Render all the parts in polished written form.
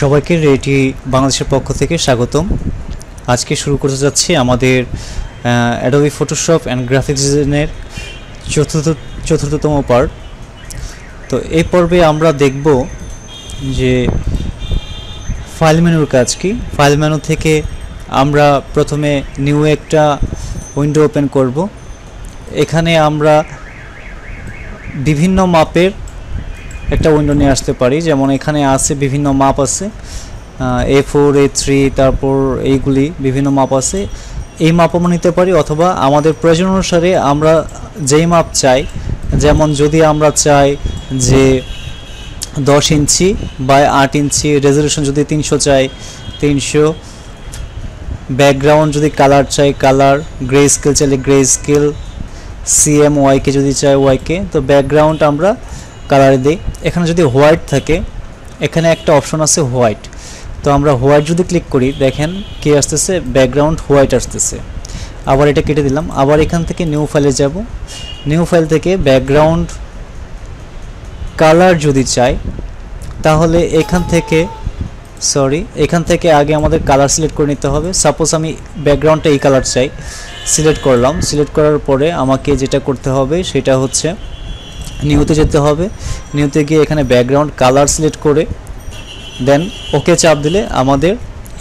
সবাইকে রেডি বাংলাদেশের পক্ষ থেকে স্বাগতম। আজকে শুরু করতে যাচ্ছি আমাদের অ্যাডোবি ফটোশপ অ্যান্ড গ্রাফিক্স ডিজাইনের চতুর্থতম পার্ট। তো এই পর্বে আমরা দেখব যে ফাইল মেনুর কাজ কি। ফাইল মেনু থেকে আমরা প্রথমে নিউ একটা উইন্ডো ওপেন করব। এখানে আমরা বিভিন্ন মাপের একটা উইন্ডো নিয়ে আসতে পারি, যেমন এখানে আছে বিভিন্ন মাপ আছে, A4 A3, তারপর এইগুলি বিভিন্ন মাপ আছে। এই মাপ আমরা নিতে পারি, অথবা আমাদের প্রয়োজন অনুসারে আমরা যেই মাপ চাই, যেমন যদি আমরা চাই যে 10 ইঞ্চি বাই 8 ইঞ্চি, রেজলিউশন যদি 300 চাই 300, ব্যাকগ্রাউন্ড যদি কালার চাই কালার, গ্রে স্কেল চাইলে গ্রে স্কেল, CMYK যদি চাই YK, তো ব্যাকগ্রাউন্ড আমরা কালারে দিই। এখানে যদি হোয়াইট থাকে, এখানে একটা অপশন আছে হোয়াইট, তো আমরা হোয়াইট যদি ক্লিক করি দেখেন কি আসতেছে, ব্যাকগ্রাউন্ড হোয়াইট আসতেছে। আবার এটা কেটে দিলাম। আবার এখান থেকে নিউ ফাইলে যাব। নিউ ফাইল থেকে ব্যাকগ্রাউন্ড কালার যদি চাই, তাহলে এখান থেকে আগে আমাদের কালার সিলেক্ট করে নিতে হবে। সাপোজ আমি ব্যাকগ্রাউন্ডটা এই কালার চাই, সিলেক্ট করলাম। সিলেক্ট করার পরে আমাকে যেটা করতে হবে সেটা হচ্ছে নিউতে যেতে হবে। নিউতে গিয়ে এখানে ব্যাকগ্রাউন্ড কালার সিলেক্ট করে দেন ওকে চাপ দিলে আমাদের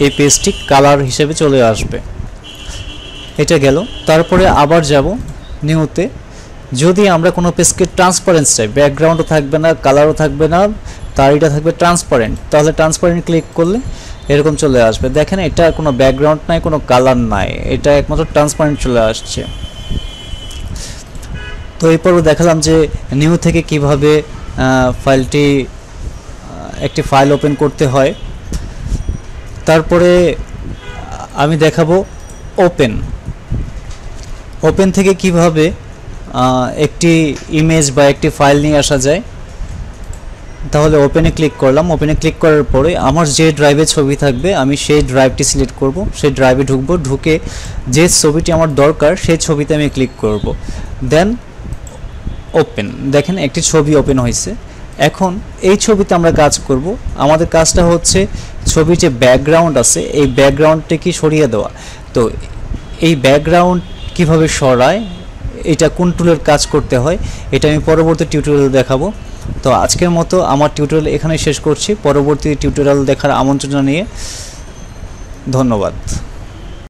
এই পেজটি কালার হিসেবে চলে আসবে। এটা গেল। তারপরে আবার যাব নিউতে। যদি আমরা কোনো পেজকে ট্রান্সপারেন্স চাই, ব্যাকগ্রাউন্ডও থাকবে না, কালারও থাকবে না, তার এটা থাকবে ট্রান্সপারেন্ট, তাহলে ট্রান্সপারেন্ট ক্লিক করলে এরকম চলে আসবে। দেখেন এটা কোনো ব্যাকগ্রাউন্ড নাই, কোনো কালার নাই, এটা একমাত্র ট্রান্সপারেন্ট চলে আসছে। তো এরপর দেখালাম যে নিউ থেকে কিভাবে একটি ফাইল ওপেন করতে হয়। তারপরে আমি দেখাবো ওপেন থেকে কিভাবে একটি ইমেজ বা একটি ফাইল নিয়ে আসা যায়। তাহলে ওপেনে ক্লিক করলাম। ওপেনে ক্লিক করার পরে আমার যে ড্রাইভে ছবি থাকবে আমি সেই ড্রাইভটি সিলেক্ট করব, সেই ড্রাইভে ঢুকবো। ঢুকে যে ছবিটি আমার দরকার সেই ছবিতে আমি ক্লিক করব, দেন ওপেন। দেখেন একটি ছবি ওপেন হয়েছে। এখন এই ছবিতে আমরা কাজ করব। আমাদের কাজটা হচ্ছে ছবির যে ব্যাকগ্রাউন্ড আছে এই ব্যাকগ্রাউন্ডটাকে সরিয়ে দেওয়া। তো এই ব্যাকগ্রাউন্ড কিভাবে সরায়, এটা কোন টুলের কাজ করতে হয়, এটা আমি পরবর্তী টিউটোরিয়াল দেখাবো। তো আজকের মতো আমার টিউটোরিয়াল এখানে শেষ করছি। পরবর্তী টিউটোরিয়াল দেখার আমন্ত্রণ জানিয়ে ধন্যবাদ।